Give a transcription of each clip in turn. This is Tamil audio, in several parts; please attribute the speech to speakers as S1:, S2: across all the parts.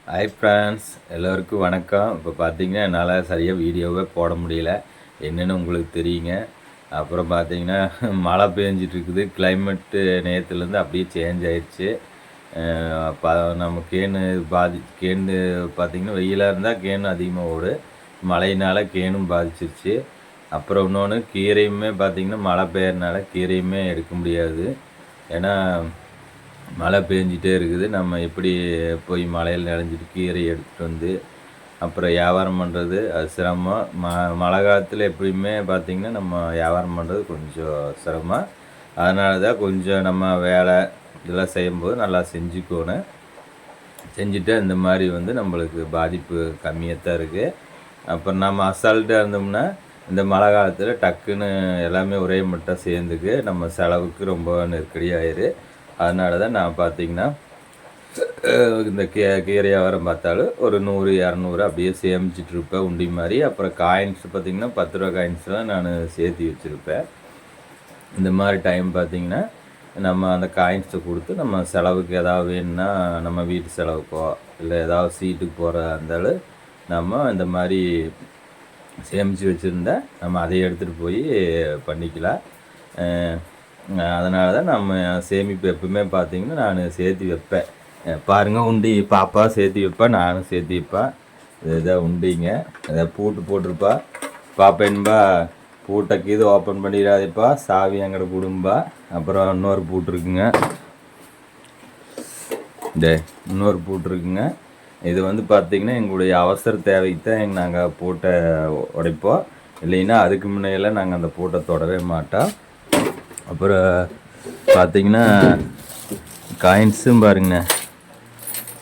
S1: ஹாய் ஃப்ரெண்ட்ஸ், எல்லோருக்கும் வணக்கம். இப்போ பார்த்தீங்கன்னா என்னால் சரியாக வீடியோவே போட முடியல. என்னென்னு உங்களுக்கு தெரியுங்க. அப்புறம் பார்த்தீங்கன்னா மழை பெஞ்சிட்ருக்குது. கிளைமேட்டு நேற்றுலேருந்து அப்படியே சேஞ்ச் ஆயிடுச்சு. நம்ம கேனு கேனு பார்த்திங்கன்னா வெயிலாக இருந்தால் கேனு அதிகமாக ஓடும். மழையினால் கேனும் பாதிச்சிருச்சு. அப்புறம் இன்னொன்று கீரையுமே பார்த்திங்கன்னா மழை பெய்யறதுனால கீரையுமே எடுக்க முடியாது. ஏன்னா மழை பெஞ்சிட்டே இருக்குது. நம்ம எப்படி போய் மழையில் நனைஞ்சிட்டு கீரை எடுத்துகிட்டு வந்து அப்புறம் வியாபாரம் பண்ணுறது அது சிரமம். மழை காலத்தில் எப்பயுமே பார்த்திங்கன்னா நம்ம வியாபாரம் பண்ணுறது கொஞ்சம் சிரமம். அதனால தான் கொஞ்சம் நம்ம வேலை இதெல்லாம் செய்யும்போது நல்லா செஞ்சுக்கணும். செஞ்சுட்டு இந்த மாதிரி நம்மளுக்கு பாதிப்பு கம்மியாக தான் இருக்குது. அப்புறம் நம்ம அசால்ட்டாக இருந்தோம்னா இந்த மழை காலத்தில் டக்குன்னு எல்லாமே ஒரே மட்டும் சேர்ந்துக்கு நம்ம செலவுக்கு ரொம்ப நெருக்கடியாயிரு. அதனால தான் நான் பார்த்திங்கன்னா இந்த கீரை வியாபாரம் பார்த்தாலும் ஒரு 100 200 அப்படியே சேமிச்சிட்ருப்பேன் உண்டி மாதிரி. அப்புறம் காயின்ஸ் பார்த்திங்கன்னா 10 ரூபா காயின்ஸ்லாம் நான் சேர்த்து வச்சுருப்பேன். இந்த மாதிரி டைம் பார்த்திங்கன்னா நம்ம அந்த காயின்ஸை கொடுத்து நம்ம செலவுக்கு ஏதாவது வேணும்னா நம்ம வீட்டு செலவுக்கோ இல்லை ஏதாவது சீட்டுக்கு போகிறதா இருந்தாலும் நம்ம இந்த மாதிரி சேமித்து வச்சுருந்தா நம்ம அதை எடுத்துகிட்டு போய் பண்ணிக்கலாம். அதனால தான் நம்ம சேமிப்பு எப்பவுமே பார்த்திங்கன்னா நான் சேர்த்து வைப்பேன். பாருங்கள், உண்டி பாப்பா சேர்த்து வைப்பேன், நானும் சேர்த்து வைப்பேன். இதுதான் உண்டிங்க. அதை பூட்டு போட்டிருப்பா. பாப்பா என்பா பூட்டைக்கு இது ஓப்பன் பண்ணிடாதேப்பா, சாவி எங்கட குடும்பா. அப்புறம் இன்னொரு பூட்டு இருக்குங்க. இன்னொரு பூட்டு இருக்குங்க. இது பார்த்திங்கன்னா எங்களுடைய அவசர தேவைக்கு தான் நாங்கள் பூட்டை உடைப்போம். இல்லைன்னா அதுக்கு முன்னையெல்லாம் நாங்கள் அந்த பூட்டை தொடவே மாட்டோம். அப்புறம் பார்த்திங்கன்னா காயின்ஸும் பாருங்கண்ணே,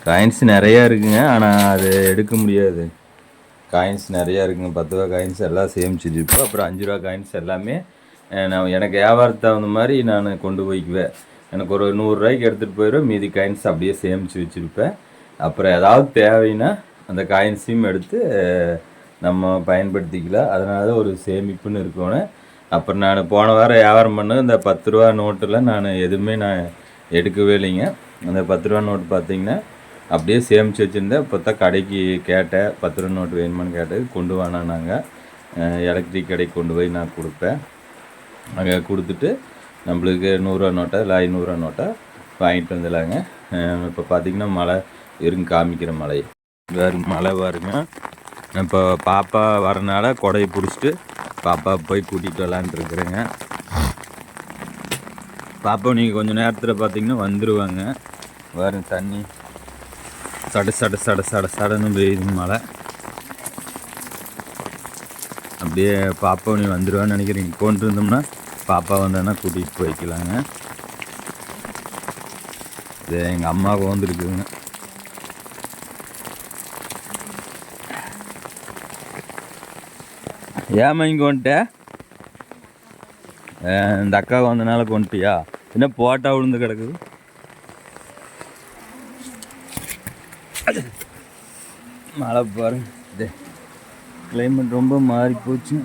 S1: காயின்ஸ் நிறையா இருக்குங்க. ஆனால் அது எடுக்க முடியாது. காயின்ஸ் நிறையா இருக்குங்க. 10 ரூபா காயின்ஸ் எல்லாம் சேமிச்சு வச்சுருப்போம். அப்புறம் 5 ரூபா காயின்ஸ் எல்லாமே நான் எனக்கு வியாபாரத்தை தகுந்த மாதிரி நான் கொண்டு போய்க்குவேன். எனக்கு ஒரு 100 ரூபாய்க்கு எடுத்துகிட்டு போயிடுவேன். மீதி காயின்ஸ் அப்படியே சேமித்து வச்சுருப்பேன். அப்புறம் ஏதாவது தேவைன்னா அந்த காயின்ஸையும் எடுத்து நம்ம பயன்படுத்திக்கலாம். அதனால தான் ஒரு சேமிப்புன்னு இருக்கணும். அப்புறம் நான் போன வாரம் வியாபாரம் பண்ணது இந்த 10 ரூபா நோட்டில் நான் எதுவுமே எடுக்கவே இல்லைங்க. அந்த 10 ரூபா நோட்டு பார்த்திங்கன்னா அப்படியே சேமித்து வச்சுருந்தேன். இப்போ தான் கடைக்கு கேட்டேன், 10 ரூபா நோட்டு வேணுமான்னு கேட்டது. கொண்டு வானா நாங்கள் எலக்ட்ரிக் கடைக்கு கொண்டு போய் நான் கொடுப்பேன். அங்கே கொடுத்துட்டு நம்மளுக்கு 100 ரூபா நோட்டை இல்லை 500 ரூபா நோட்டை வாங்கிட்டு வந்துடலாங்க. இப்போ பார்த்திங்கன்னா மழை காமிக்கிற மழை மழை பாருங்க. இப்போ பாப்பா வரனால கொடையை பிடிச்சிட்டு பாப்பா போய் கூட்டிகிட்டு வரலான்ட்டுருக்குறேங்க. பாப்பா நீங்கள் கொஞ்சம் நேரத்தில் பார்த்தீங்கன்னா வந்துடுவாங்க. வேறு தண்ணி சடன்னு பெய்யுது மழை. அப்படியே பாப்பா நீ வந்துடுவான்னு நினைக்கிறீங்க. கொண்டு இருந்தோம்னா பாப்பா வந்தோன்னா கூட்டிகிட்டு போய்க்கலாங்க. இது எங்கள் அம்மாவுக்கு வந்துருக்குதுங்க. ஏமா இங்கே வந்துட்ட? இந்த அக்கா வந்தனால கொண்டுட்டியா? என்ன போட்டா விழுந்து கிடக்குது. மழை பாருங்க, இது கிளைமேட் ரொம்ப மாறி போச்சு.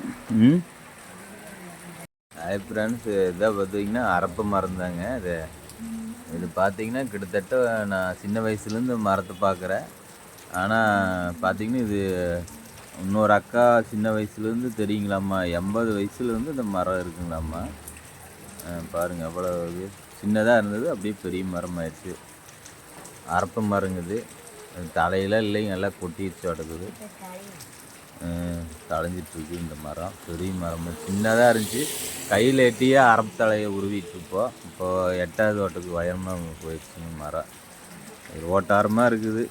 S1: ஹாய் ஃப்ரெண்ட்ஸ், இதான் பார்த்தீங்கன்னா அரப்ப மரம் தாங்க. இது பார்த்தீங்கன்னா கிட்டத்தட்ட நான் சின்ன வயசுலேருந்து மரத்தை பார்க்குறேன். ஆனால் பார்த்தீங்கன்னா இது இன்னொரு அக்கா சின்ன வயசுலேருந்து தெரியுங்களாம்மா, 80 வயசுலேருந்து இந்த மரம் இருக்குங்களாம்மா. பாருங்கள், எவ்வளோ சின்னதாக இருந்தது அப்படியே பெரிய மரம் ஆயிடுச்சு. அரப்ப மரங்குது. தலையெல்லாம் இல்லைங்க, எல்லாம் கொட்டிடுச்சு அடக்குது. தளைஞ்சிட்ருக்கு இந்த மரம். பெரிய மரம் சின்னதாக இருந்துச்சு. கையில் எட்டியே அரப்பு தலையை உருவிட்டுருப்போம். இப்போது 8வது ஓட்டுக்கு உயரமாக போயிடுச்சுங்க மரம். ஓட்டாரமாக இருக்குது.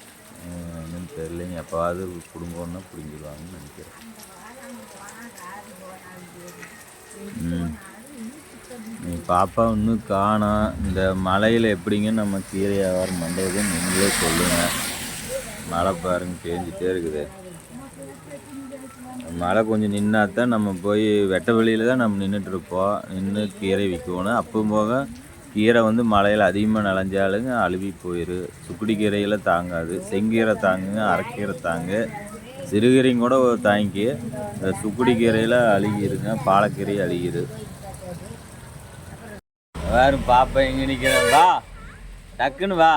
S1: என்னன்னு தெரியலைங்க. எப்போவாது குடும்பம்னா பிடிங்கிடுவாங்கன்னு நினைக்கிறேன். பாப்பா இன்னும் காணோம். இந்த மழையில் எப்படிங்க நம்ம கீரை வியாபாரம் பண்ணுறதுன்னு நீங்களே சொல்லுங்கள். மழை பாருங்க பேஞ்சிட்டே இருக்குது. மழை கொஞ்சம் நின்னாதான் நம்ம போய் வெட்ட வெளியில் தான் நம்ம நின்றுட்டுருப்போம். நின்று கீரை விற்கணும். அப்பவும் போக கீரை மழையில் அதிகமாக நனைஞ்சாலுங்க அழுவி போயிடும். சுக்குடி கீரையில் தாங்காது. செங்கீரை தாங்குங்க, அரைக்கீரை தாங்கு, சிறுகீரையும் கூட தாங்கி. இந்த சுக்குடி கீரையில் அழுகிருங்க, பாலக்கீரை அழுகிரு. வேறு பாப்பா எங்கே நிற்கிறேன்? வா, டக்குன்னு வா.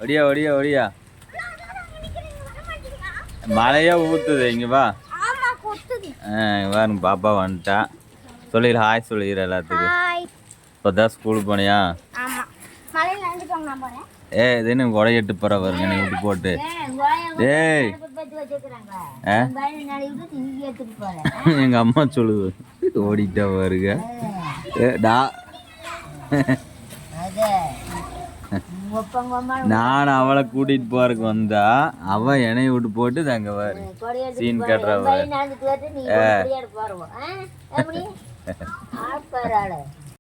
S1: ஒடியா ஒடியா ஒடியா. மழையா ஊற்றுது இங்கே வா. பாருங்க பாப்பா வந்துட்டா. சொல்லிடு ஹாய் சொல்லிடு எல்லாத்துக்கும். இப்போ தான் ஸ்கூலுக்கு போனியா? இது என்ன கொடையிட்டு போகிற வருங்க எனக்கு விட்டு போட்டு. ஏய் எங்கள் அம்மா சொல்லுது ஓடிட்டா பாருங்க. நான் அவளை கூட்டிட்டு போறதுக்கு வந்தா அவ என்னைய விட்டு போட்டு அங்க பாரு சீன் கட்டுறவ.